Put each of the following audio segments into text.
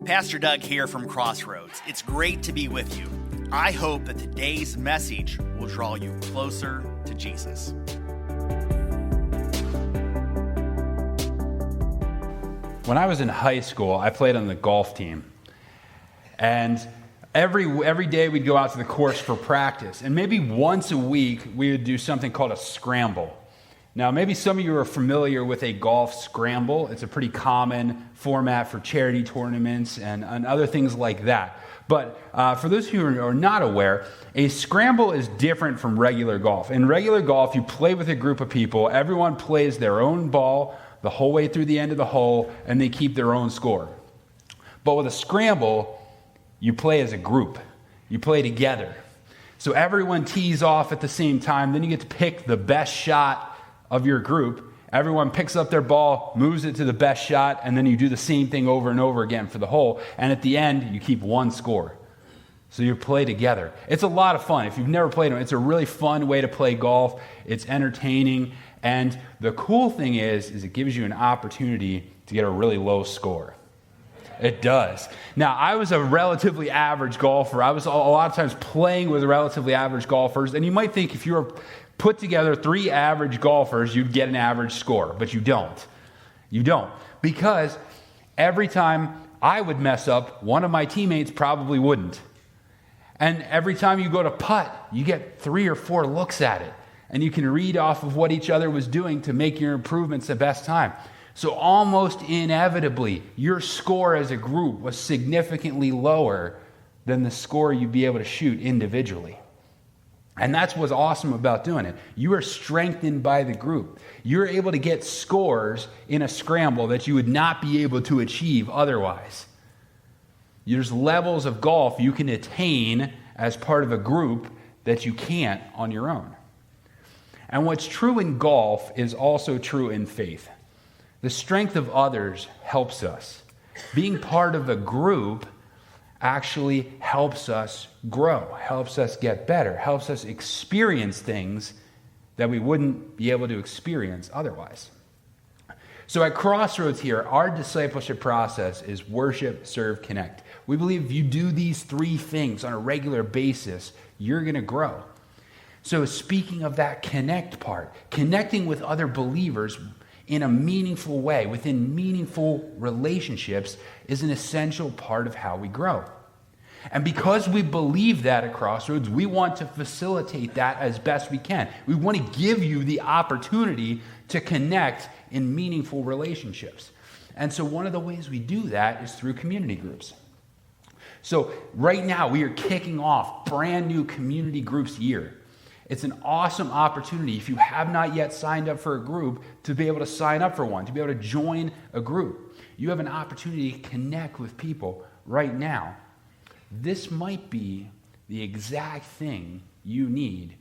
Pastor Doug here from Crossroads. It's great to be with you. I hope that today's message will draw you closer to Jesus. When I was in high school, I played on the golf team. And every day we'd go out to the course for practice. And maybe once a week, we would do something called a scramble. Now, maybe some of you are familiar with a golf scramble. It's a pretty common format for charity tournaments and other things like that. But for those of you who are not aware, a scramble is different from regular golf. In regular golf, you play with a group of people. Everyone plays their own ball the whole way through the end of the hole, and they keep their own score. But with a scramble, you play as a group. You play together. So everyone tees off at the same time. Then you get to pick the best shot of your group. Everyone picks up their ball, moves it to the best shot, and then you do the same thing over and over again for the hole. And at the end, you keep one score. So you play together. It's a lot of fun. If you've never played it, it's a really fun way to play golf. It's entertaining. And the cool thing is it gives you an opportunity to get a really low score. It does. Now, I was a relatively average golfer. I was a lot of times playing with relatively average golfers. And you might think if you were put together 3 average golfers, you'd get an average score. But you don't. You don't. Because every time I would mess up, one of my teammates probably wouldn't. And every time you go to putt, you get 3 or 4 looks at it. And you can read off of what each other was doing to make your improvements the best time. So almost inevitably, your score as a group was significantly lower than the score you'd be able to shoot individually. And that's what's awesome about doing it. You are strengthened by the group. You're able to get scores in a scramble that you would not be able to achieve otherwise. There's levels of golf you can attain as part of a group that you can't on your own. And what's true in golf is also true in faith. The strength of others helps us. Being part of a group actually helps us grow, helps us get better, helps us experience things that we wouldn't be able to experience otherwise. So at Crossroads here, our discipleship process is worship, serve, connect. We believe if you do these 3 things on a regular basis, you're going to grow. So speaking of that connect part, connecting with other believers in a meaningful way, within meaningful relationships, is an essential part of how we grow. And because we believe that at Crossroads, we want to facilitate that as best we can. We want to give you the opportunity to connect in meaningful relationships. And so one of the ways we do that is through community groups. So right now, we are kicking off brand new community groups year. It's an awesome opportunity, if you have not yet signed up for a group, to be able to sign up for one, to be able to join a group. You have an opportunity to connect with people right now. This might be the exact thing you need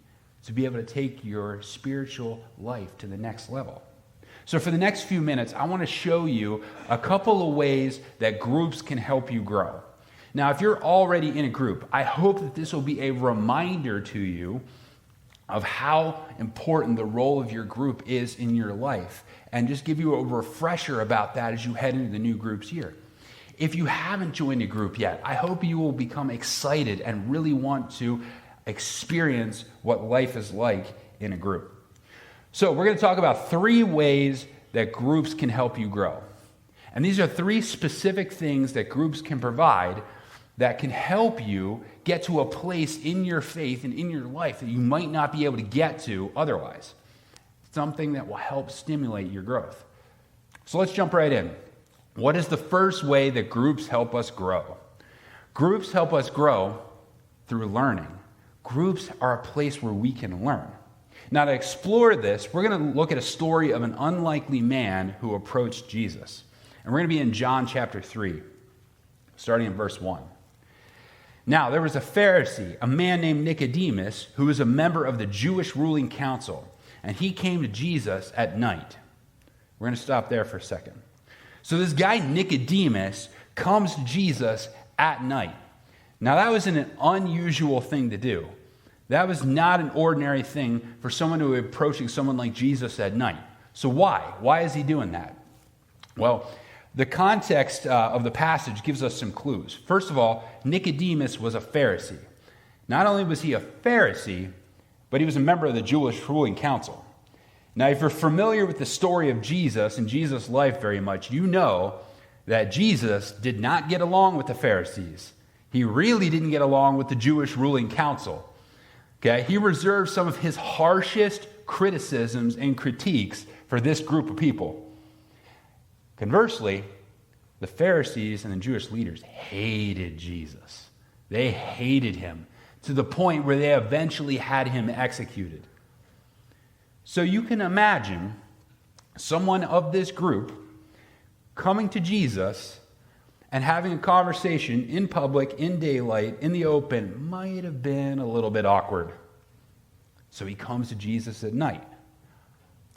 to be able to take your spiritual life to the next level. So for the next few minutes, I want to show you a couple of ways that groups can help you grow. Now, if you're already in a group, I hope that this will be a reminder to you of how important the role of your group is in your life, and just give you a refresher about that as you head into the new groups year. If you haven't joined a group yet, I hope you will become excited and really want to experience what life is like in a group. So we're going to talk about 3 ways that groups can help you grow. And these are 3 specific things that groups can provide that can help you get to a place in your faith and in your life that you might not be able to get to otherwise. Something that will help stimulate your growth. So let's jump right in. What is the first way that groups help us grow? Groups help us grow through learning. Groups are a place where we can learn. Now, to explore this, we're going to look at a story of an unlikely man who approached Jesus. And we're going to be in John chapter 3, starting in verse 1. Now, there was a Pharisee, a man named Nicodemus, who was a member of the Jewish ruling council, and he came to Jesus at night. We're going to stop there for a second. So this guy Nicodemus comes to Jesus at night. Now, that was an unusual thing to do. That was not an ordinary thing for someone to be approaching someone like Jesus at night. So why? Why is he doing that? Well, The context of the passage gives us some clues. First of all, Nicodemus was a Pharisee. Not only was he a Pharisee, but he was a member of the Jewish ruling council. Now, if you're familiar with the story of Jesus and Jesus' life very much, you know that Jesus did not get along with the Pharisees. He really didn't get along with the Jewish ruling council. Okay? He reserved some of his harshest criticisms and critiques for this group of people. Conversely, the Pharisees and the Jewish leaders hated Jesus. They hated him to the point where they eventually had him executed. So you can imagine someone of this group coming to Jesus and having a conversation in public, in daylight, in the open, might have been a little bit awkward. So he comes to Jesus at night.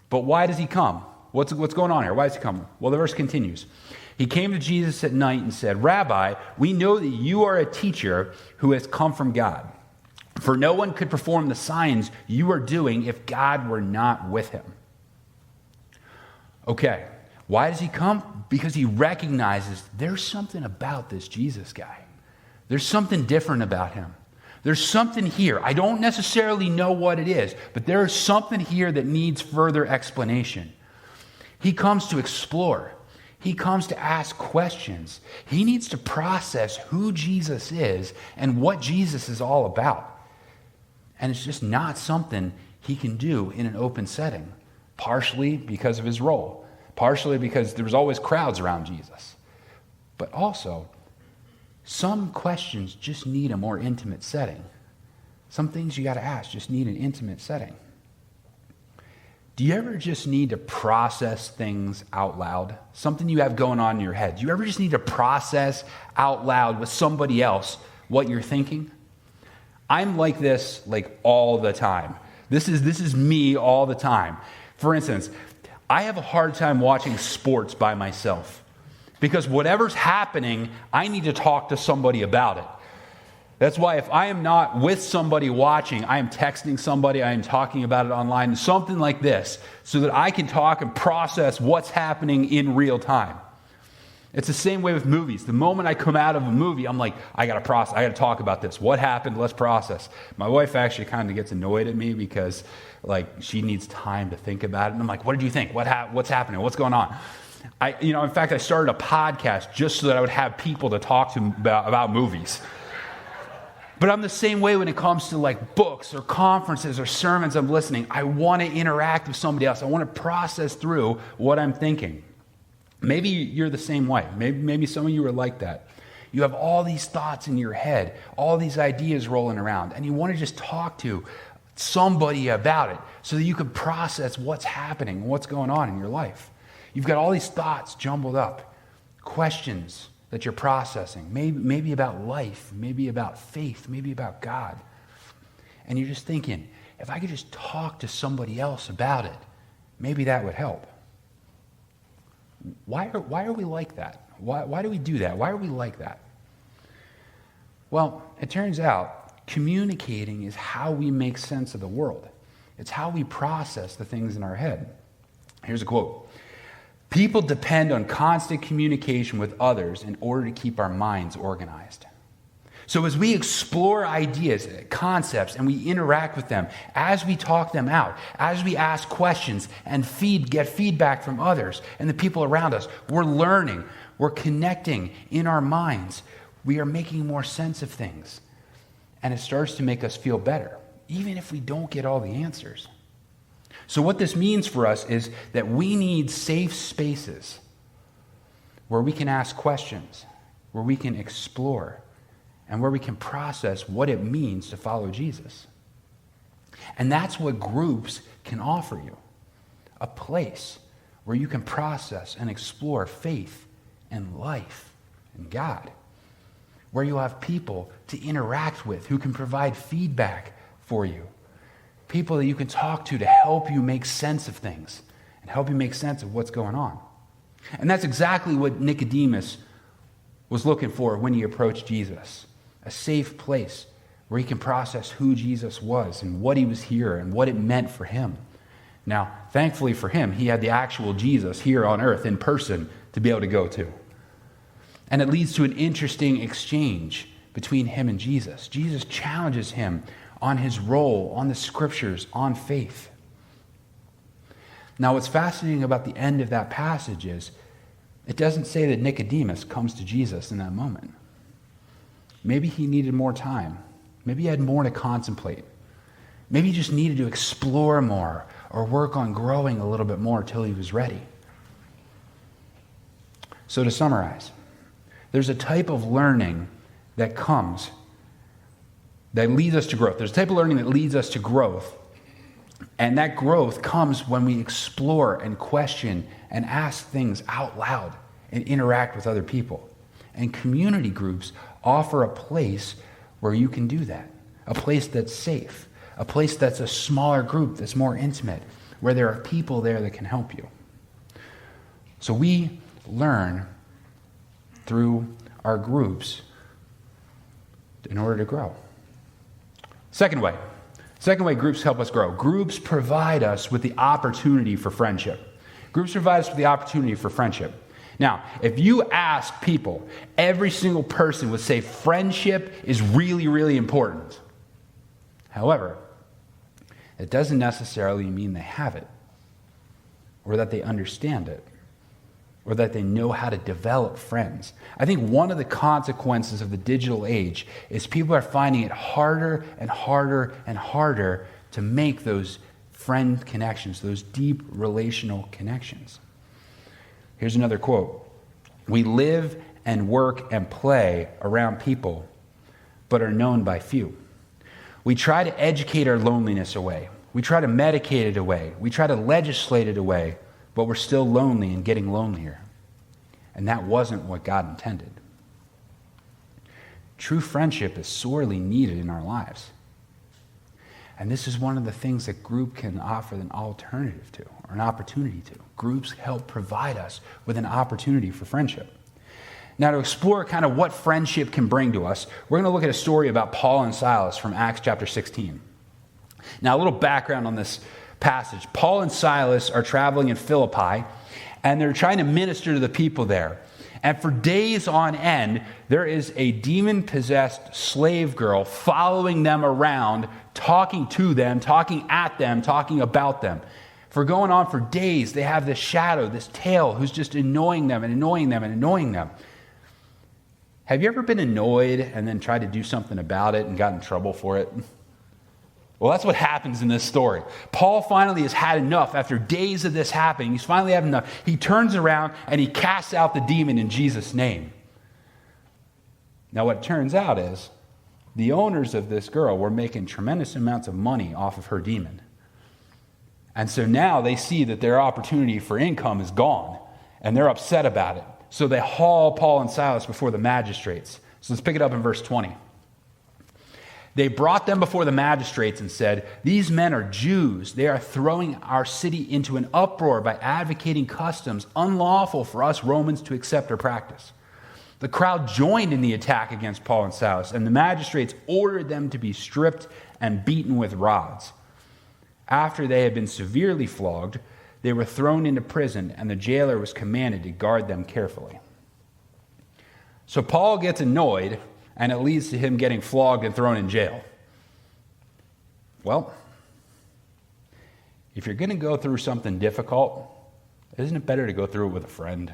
But why does he come? What's going on here? Why does he come? Well, the verse continues. He came to Jesus at night and said, "Rabbi, we know that you are a teacher who has come from God. For no one could perform the signs you are doing if God were not with him." Okay, why does he come? Because he recognizes there's something about this Jesus guy. There's something different about him. There's something here. I don't necessarily know what it is, but there is something here that needs further explanation. He comes to explore. He comes to ask questions. He needs to process who Jesus is and what Jesus is all about. And it's just not something he can do in an open setting, partially because of his role, partially because there was always crowds around Jesus. But also, some questions just need a more intimate setting. Some things you got to ask just need an intimate setting. Do you ever just need to process things out loud? Something you have going on in your head. Do you ever just need to process out loud with somebody else what you're thinking? I'm like this all the time. This is me all the time. For instance, I have a hard time watching sports by myself because whatever's happening, I need to talk to somebody about it. That's why if I am not with somebody watching, I am texting somebody, I am talking about it online, something like this, so that I can talk and process what's happening in real time. It's the same way with movies. The moment I come out of a movie, I'm like, I got to talk about this. What happened? Let's process. My wife actually kind of gets annoyed at me because she needs time to think about it. And I'm like, what did you think? What's happening? What's going on? In fact, I started a podcast just so that I would have people to talk to about movies. But I'm the same way when it comes to books or conferences or sermons I'm listening. I want to interact with somebody else. I want to process through what I'm thinking. Maybe you're the same way. Maybe some of you are like that. You have all these thoughts in your head, all these ideas rolling around, and you want to just talk to somebody about it so that you can process what's happening, what's going on in your life. You've got all these thoughts jumbled up, questions that you're processing, maybe about life, maybe about faith, maybe about God. And you're just thinking, if I could just talk to somebody else about it, maybe that would help. Why are we like that? Why do we do that? Why are we like that? Well, it turns out communicating is how we make sense of the world. It's how we process the things in our head. Here's a quote. People depend on constant communication with others in order to keep our minds organized. So as we explore ideas, concepts, and we interact with them, as we talk them out, as we ask questions and get feedback from others and the people around us, we're learning, we're connecting in our minds. We are making more sense of things. And it starts to make us feel better, even if we don't get all the answers. So what this means for us is that we need safe spaces where we can ask questions, where we can explore, and where we can process what it means to follow Jesus. And that's what groups can offer you. A place where you can process and explore faith and life and God. Where you'll have people to interact with who can provide feedback for you. People that you can talk to help you make sense of things and help you make sense of what's going on. And that's exactly what Nicodemus was looking for when he approached Jesus. A safe place where he can process who Jesus was and what he was here and what it meant for him. Now, thankfully for him, he had the actual Jesus here on earth in person to be able to go to. And it leads to an interesting exchange between him and Jesus. Jesus challenges him on his role, on the scriptures, on faith. Now, what's fascinating about the end of that passage is it doesn't say that Nicodemus comes to Jesus in that moment. Maybe he needed more time. Maybe he had more to contemplate. Maybe he just needed to explore more or work on growing a little bit more till he was ready. So to summarize, there's a type of learning that comes that leads us to growth. There's a type of learning that leads us to growth. And that growth comes when we explore and question and ask things out loud and interact with other people. And community groups offer a place where you can do that. A place that's safe. A place that's a smaller group, that's more intimate, where there are people there that can help you. So we learn through our groups in order to grow. Second way groups help us grow. Groups provide us with the opportunity for friendship. Groups provide us with the opportunity for friendship. Now, if you ask people, every single person would say friendship is really, really important. However, it doesn't necessarily mean they have it, or that they understand it, or that they know how to develop friends. I think one of the consequences of the digital age is people are finding it harder and harder and harder to make those friend connections, those deep relational connections. Here's another quote. We live and work and play around people, but are known by few. We try to educate our loneliness away. We try to medicate it away. We try to legislate it away, but we're still lonely and getting lonelier. And that wasn't what God intended. True friendship is sorely needed in our lives. And this is one of the things that group can offer an alternative to, or an opportunity to. Groups help provide us with an opportunity for friendship. Now, to explore kind of what friendship can bring to us, we're going to look at a story about Paul and Silas from Acts chapter 16. Now, a little background on this passage. Paul and Silas are traveling in Philippi, and they're trying to minister to the people there. And for days on end, there is a demon-possessed slave girl following them around, talking to them, talking at them, talking about them. For going on for days, they have this shadow, this tail, who's just annoying them and annoying them and annoying them. Have you ever been annoyed and then tried to do something about it and got in trouble for it? Well, that's what happens in this story. Paul finally has had enough after days of this happening. He's finally had enough. He turns around and he casts out the demon in Jesus' name. Now, what turns out is the owners of this girl were making tremendous amounts of money off of her demon. And so now they see that their opportunity for income is gone, and they're upset about it. So they haul Paul and Silas before the magistrates. So let's pick it up in verse 20. They brought them before the magistrates and said, "These men are Jews. They are throwing our city into an uproar by advocating customs unlawful for us Romans to accept or practice." The crowd joined in the attack against Paul and Silas, and the magistrates ordered them to be stripped and beaten with rods. After they had been severely flogged, they were thrown into prison, and the jailer was commanded to guard them carefully. So Paul gets annoyed, and it leads to him getting flogged and thrown in jail. Well, if you're going to go through something difficult, isn't it better to go through it with a friend?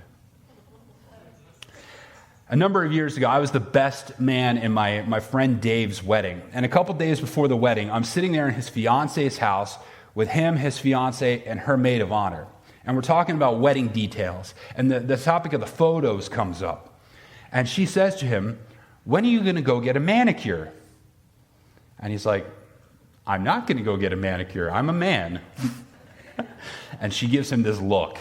A number of years ago, I was the best man in my friend Dave's wedding. And a couple days before the wedding, I'm sitting there in his fiance's house with him, his fiance, and her maid of honor. And we're talking about wedding details. And the topic of the photos comes up. And she says to him, "When are you going to go get a manicure?" And he's like, "I'm not going to go get a manicure. I'm a man." And she gives him this look.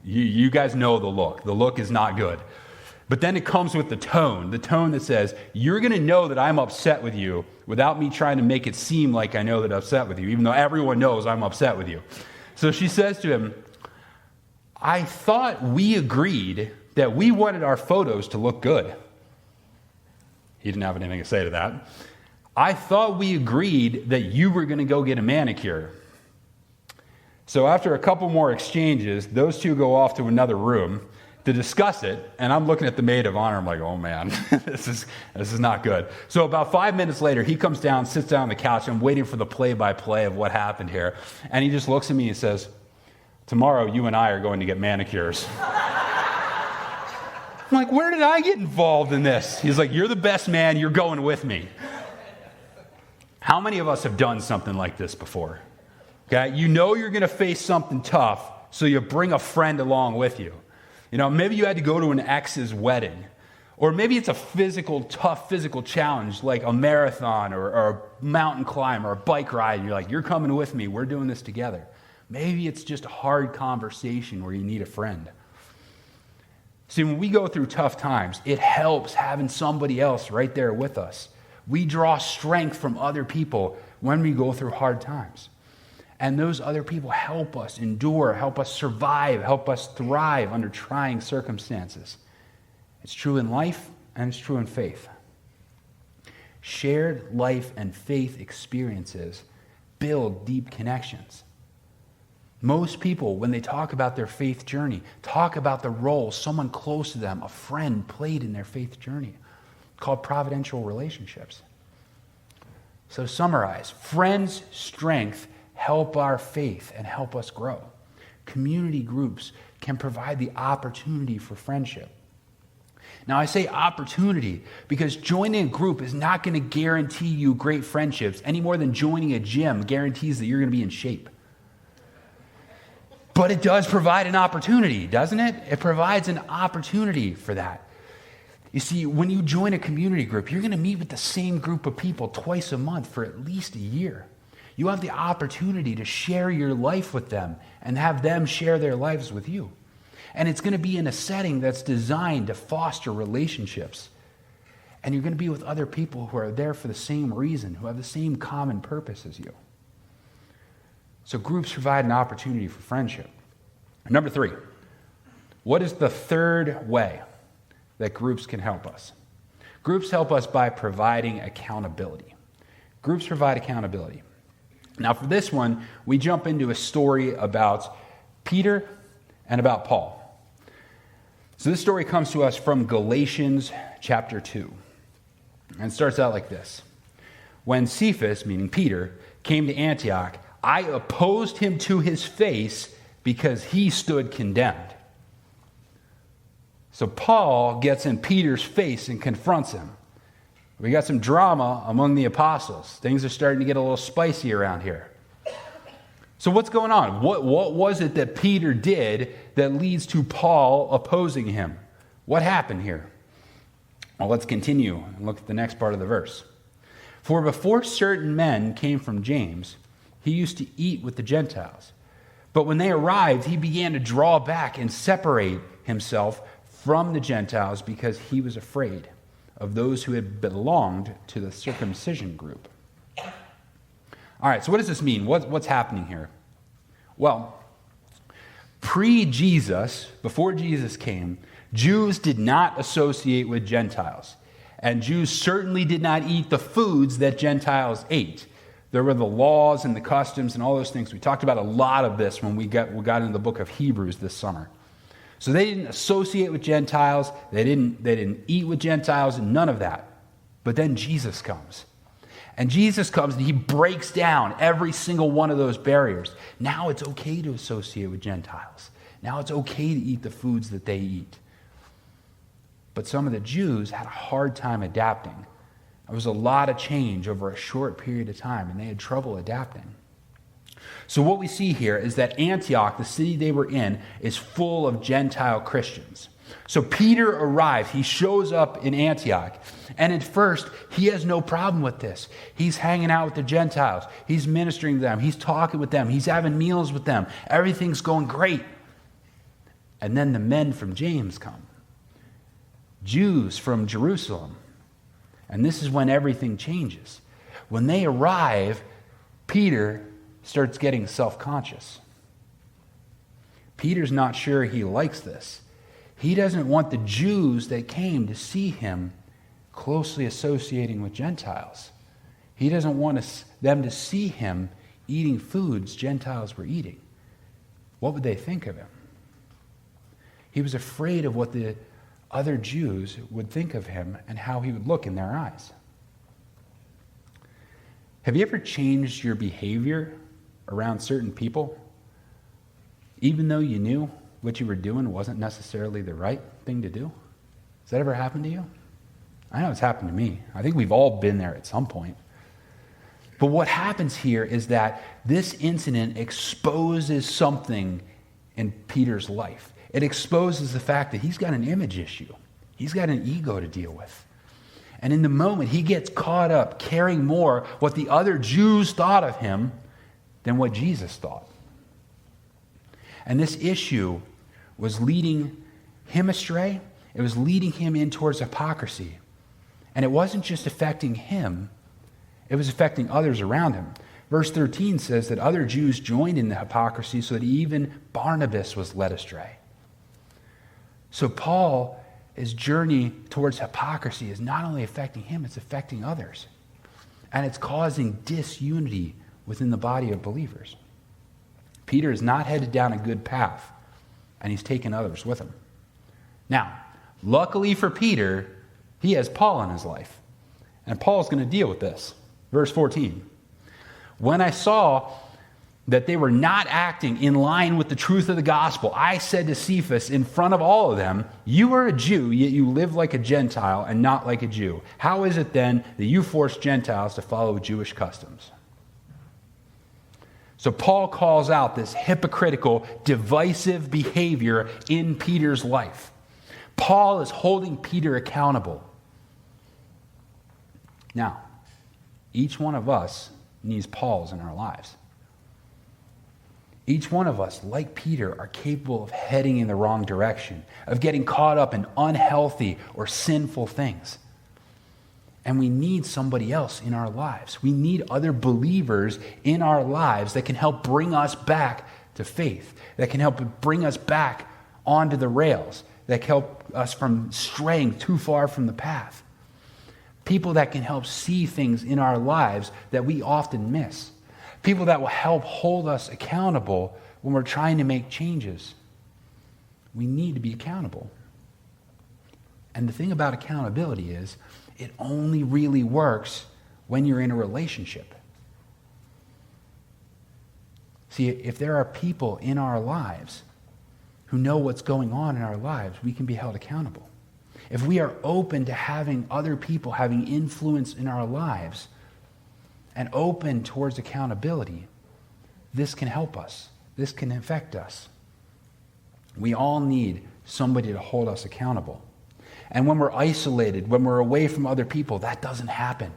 You guys know the look. The look is not good. But then it comes with the tone that says, "You're going to know that I'm upset with you without me trying to make it seem like I know that I'm upset with you, even though everyone knows I'm upset with you." So she says to him, "I thought we agreed that we wanted our photos to look good." He didn't have anything to say to that. "I thought we agreed that you were going to go get a manicure." So after a couple more exchanges, those two go off to another room to discuss it, and I'm looking at the maid of honor. I'm like, oh man, this is not good. So about 5 minutes later, he comes down, sits down on the couch. I'm waiting for the play-by-play of what happened here, and he just looks at me and says, tomorrow you and I are going to get manicures. I'm like, where did I get involved in this? He's like, you're the best man, you're going with me. How many of us have done something like this before? Okay, you know you're going to face something tough, so you bring a friend along with you. You know, maybe you had to go to an ex's wedding, or maybe it's a tough physical challenge like a marathon or a mountain climb or a bike ride. And you're like, you're coming with me, we're doing this together. Maybe it's just a hard conversation where you need a friend. See, when we go through tough times, it helps having somebody else right there with us. We draw strength from other people when we go through hard times. And those other people help us endure, help us survive, help us thrive under trying circumstances. It's true in life and it's true in faith. Shared life and faith experiences build deep connections. Most people, when they talk about their faith journey, talk about the role someone close to them, a friend, played in their faith journey, called providential relationships. So to summarize, friends' strength help our faith and help us grow. Community groups can provide the opportunity for friendship. Now, I say opportunity because joining a group is not going to guarantee you great friendships any more than joining a gym guarantees that you're going to be in shape. But it does provide an opportunity, doesn't it? It provides an opportunity for that. You see, when you join a community group, you're going to meet with the same group of people twice a month for at least a year. You have the opportunity to share your life with them and have them share their lives with you. And it's going to be in a setting that's designed to foster relationships. And you're going to be with other people who are there for the same reason, who have the same common purpose as you. So groups provide an opportunity for friendship. Number 3, what is the third way that groups can help us? Groups help us by providing accountability. Groups provide accountability. Now for this one, we jump into a story about Peter and about Paul. So this story comes to us from Galatians chapter 2. And it starts out like this. When Cephas, meaning Peter, came to Antioch, I opposed him to his face because he stood condemned. So Paul gets in Peter's face and confronts him. We got some drama among the apostles. Things are starting to get a little spicy around here. So what's going on? What was it that Peter did that leads to Paul opposing him? What happened here? Well, let's continue and look at the next part of the verse. For before certain men came from James, he used to eat with the Gentiles. But when they arrived, he began to draw back and separate himself from the Gentiles because he was afraid of those who had belonged to the circumcision group. All right, so what does this mean? What's happening here? Well, pre-Jesus, before Jesus came, Jews did not associate with Gentiles. And Jews certainly did not eat the foods that Gentiles ate. There were the laws and the customs and all those things. We talked about a lot of this when we got into the book of Hebrews this summer. So they didn't associate with Gentiles. They didn't eat with Gentiles, and none of that. But then Jesus comes. And Jesus comes and he breaks down every single one of those barriers. Now it's okay to associate with Gentiles. Now it's okay to eat the foods that they eat. But some of the Jews had a hard time adapting. There was a lot of change over a short period of time, and they had trouble adapting. So what we see here is that Antioch, the city they were in, is full of Gentile Christians. So Peter arrives. He shows up in Antioch. And at first, he has no problem with this. He's hanging out with the Gentiles. He's ministering to them. He's talking with them. He's having meals with them. Everything's going great. And then the men from James come. Jews from Jerusalem. And this is when everything changes. When they arrive, Peter starts getting self-conscious. Peter's not sure he likes this. He doesn't want the Jews that came to see him closely associating with Gentiles. He doesn't want them to see him eating foods Gentiles were eating. what would they think of him? He was afraid of what the other Jews would think of him and how he would look in their eyes. Have you ever changed your behavior around certain people, even though you knew what you were doing wasn't necessarily the right thing to do? Has that ever happened to you? I know it's happened to me. I think we've all been there at some point. But what happens here is that this incident exposes something in Peter's life. It exposes the fact that he's got an image issue. He's got an ego to deal with. And in the moment, he gets caught up caring more what the other Jews thought of him than what Jesus thought. And this issue was leading him astray. It was leading him in towards hypocrisy. And it wasn't just affecting him, it was affecting others around him. Verse 13 says that other Jews joined in the hypocrisy so that even Barnabas was led astray. So Paul's journey towards hypocrisy is not only affecting him, it's affecting others. And it's causing disunity within the body of believers. Peter is not headed down a good path, and he's taken others with him. Now, luckily for Peter, he has Paul in his life. And Paul's going to deal with this. Verse 14. When I saw that they were not acting in line with the truth of the gospel, I said to Cephas in front of all of them, "You are a Jew, yet you live like a Gentile and not like a Jew. How is it then that you force Gentiles to follow Jewish customs?" So Paul calls out this hypocritical, divisive behavior in Peter's life. Paul is holding Peter accountable. Now, each one of us needs Pauls in our lives. Each one of us, like Peter, are capable of heading in the wrong direction, of getting caught up in unhealthy or sinful things. And we need somebody else in our lives. We need other believers in our lives that can help bring us back to faith, that can help bring us back onto the rails, that can help us from straying too far from the path. People that can help see things in our lives that we often miss. People that will help hold us accountable when we're trying to make changes. We need to be accountable. And the thing about accountability is, it only really works when you're in a relationship. See, if there are people in our lives who know what's going on in our lives, we can be held accountable. If we are open to having other people having influence in our lives and open towards accountability, this can help us. This can affect us. We all need somebody to hold us accountable. And when we're isolated, when we're away from other people, that doesn't happen.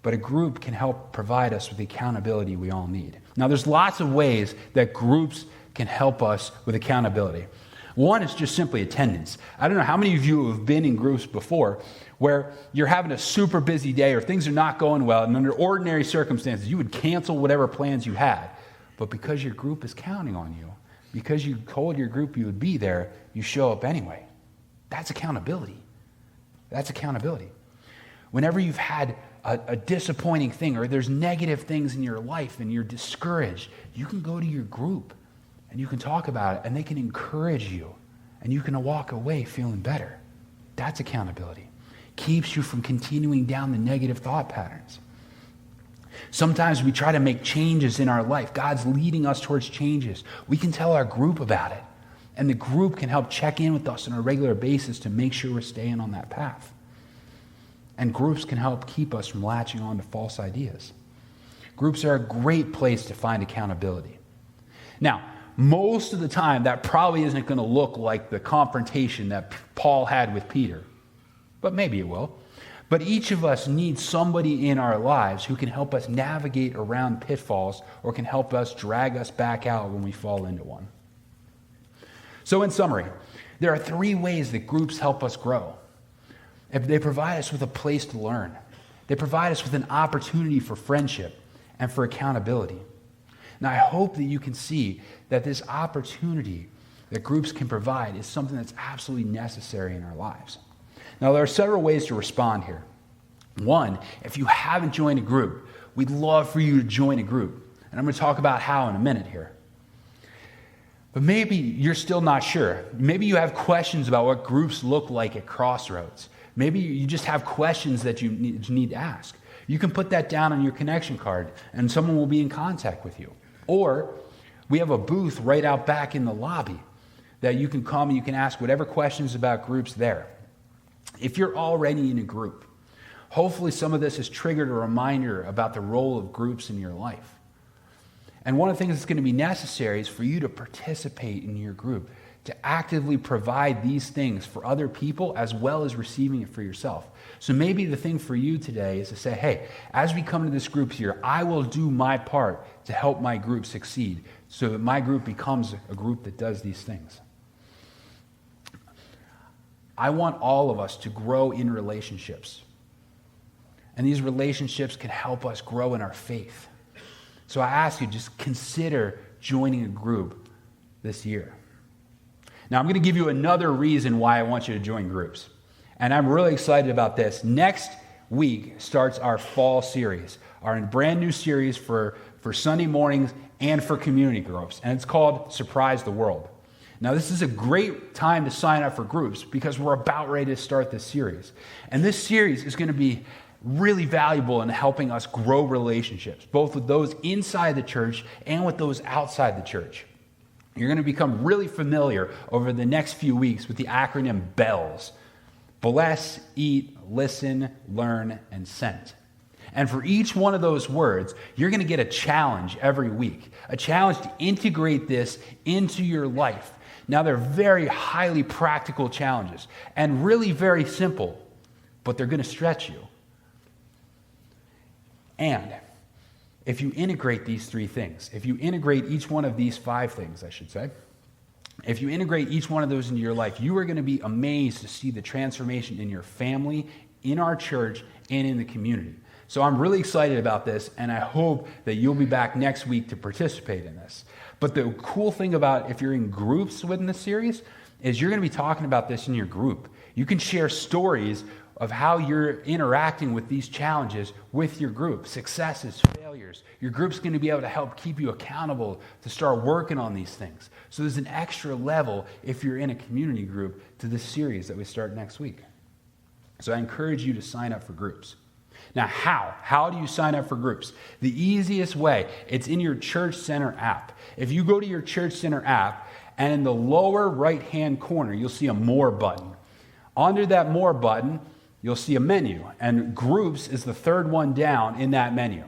But a group can help provide us with the accountability we all need. Now, there's lots of ways that groups can help us with accountability. One is just simply attendance. I don't know how many of you have been in groups before where you're having a super busy day or things are not going well, and under ordinary circumstances, you would cancel whatever plans you had. But because your group is counting on you, because you told your group you would be there, you show up anyway. That's accountability. That's accountability. Whenever you've had a disappointing thing or there's negative things in your life and you're discouraged, you can go to your group and you can talk about it and they can encourage you and you can walk away feeling better. That's accountability. Keeps you from continuing down the negative thought patterns. Sometimes we try to make changes in our life. God's leading us towards changes. We can tell our group about it. And the group can help check in with us on a regular basis to make sure we're staying on that path. And groups can help keep us from latching on to false ideas. Groups are a great place to find accountability. Now, most of the time, that probably isn't going to look like the confrontation that Paul had with Peter. But maybe it will. But each of us needs somebody in our lives who can help us navigate around pitfalls or can help us drag us back out when we fall into one. So in summary, there are 3 ways that groups help us grow. They provide us with a place to learn. They provide us with an opportunity for friendship and for accountability. Now, I hope that you can see that this opportunity that groups can provide is something that's absolutely necessary in our lives. Now, there are several ways to respond here. One, if you haven't joined a group, we'd love for you to join a group. And I'm going to talk about how in a minute here. But maybe you're still not sure. Maybe you have questions about what groups look like at Crossroads. Maybe you just have questions that you need to ask. You can put that down on your connection card, and someone will be in contact with you. Or we have a booth right out back in the lobby that you can come and you can ask whatever questions about groups there. If you're already in a group, hopefully some of this has triggered a reminder about the role of groups in your life. And one of the things that's going to be necessary is for you to participate in your group, to actively provide these things for other people as well as receiving it for yourself. So maybe the thing for you today is to say, hey, as we come to this group here, I will do my part to help my group succeed so that my group becomes a group that does these things. I want all of us to grow in relationships. And these relationships can help us grow in our faith. So I ask you, just consider joining a group this year. Now, I'm going to give you another reason why I want you to join groups. And I'm really excited about this. Next week starts our fall series, our brand new series for Sunday mornings and for community groups. And it's called Surprise the World. Now, this is a great time to sign up for groups because we're about ready to start this series. And this series is going to be really valuable in helping us grow relationships, both with those inside the church and with those outside the church. You're going to become really familiar over the next few weeks with the acronym BELLS. Bless, eat, listen, learn, and send. And for each one of those words, you're going to get a challenge every week, a challenge to integrate this into your life. Now, they're very highly practical challenges and really very simple, but they're going to stretch you. And if you integrate these three things, if you integrate each one of these five things, I should say, if you integrate each one of those into your life, you are going to be amazed to see the transformation in your family, in our church, and in the community. So I'm really excited about this, and I hope that you'll be back next week to participate in this. But the cool thing about if you're in groups within this series is you're going to be talking about this in your group. You can share stories of how you're interacting with these challenges with your group, successes, failures. Your group's going to be able to help keep you accountable to start working on these things. So there's an extra level if you're in a community group to this series that we start next week. So I encourage you to sign up for groups. Now, how? How do you sign up for groups? The easiest way, it's in your Church Center app. If you go to your Church Center app, and in the lower right-hand corner, you'll see a More button. Under that More button, you'll see a menu, and Groups is the third one down in that menu.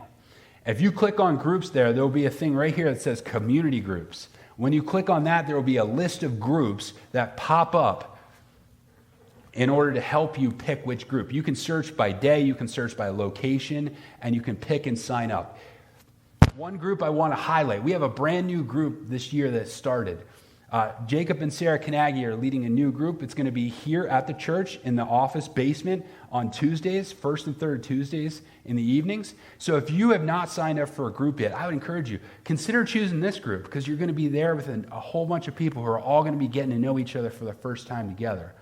If you click on Groups there'll be a thing right here that says Community Groups. When you click on that, there will be a list of groups that pop up in order to help you pick which group. You can search by day, you can search by location, and you can pick and sign up. One group I want to highlight, we have a brand new group this year that started. Jacob and Sarah Kanagi are leading a new group. It's going to be here at the church in the office basement on Tuesdays, first and third Tuesdays in the evenings. So if you have not signed up for a group yet, I would encourage you, consider choosing this group because you're going to be there with a whole bunch of people who are all going to be getting to know each other for the first time together.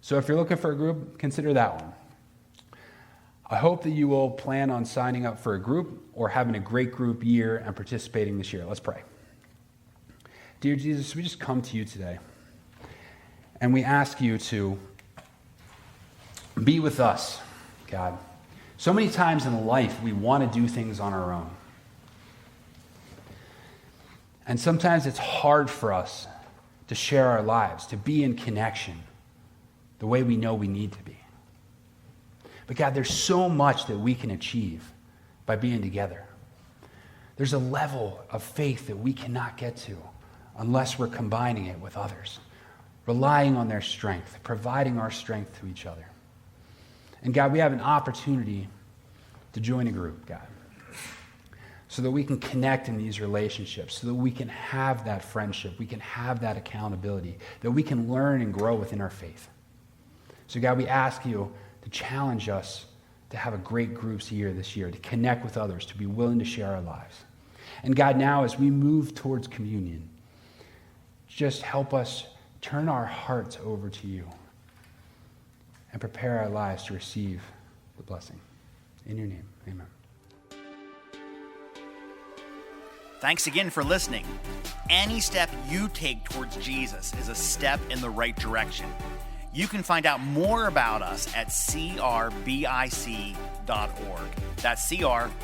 So if you're looking for a group, consider that one. I hope that you will plan on signing up for a group or having a great group year and participating this year. Let's pray. Dear Jesus, we just come to you today, and we ask you to be with us, God. So many times in life, we want to do things on our own. And sometimes it's hard for us to share our lives, to be in connection the way we know we need to be. But God, there's so much that we can achieve by being together. There's a level of faith that we cannot get to unless we're combining it with others, relying on their strength, providing our strength to each other. And God, we have an opportunity to join a group, God, so that we can connect in these relationships, so that we can have that friendship, we can have that accountability, that we can learn and grow within our faith. So God, we ask you to challenge us to have a great groups year this year, to connect with others, to be willing to share our lives. And God, now as we move towards communion, just help us turn our hearts over to you and prepare our lives to receive the blessing. In your name, amen. Thanks again for listening. Any step you take towards Jesus is a step in the right direction. You can find out more about us at crbic.org. That's crbic.org.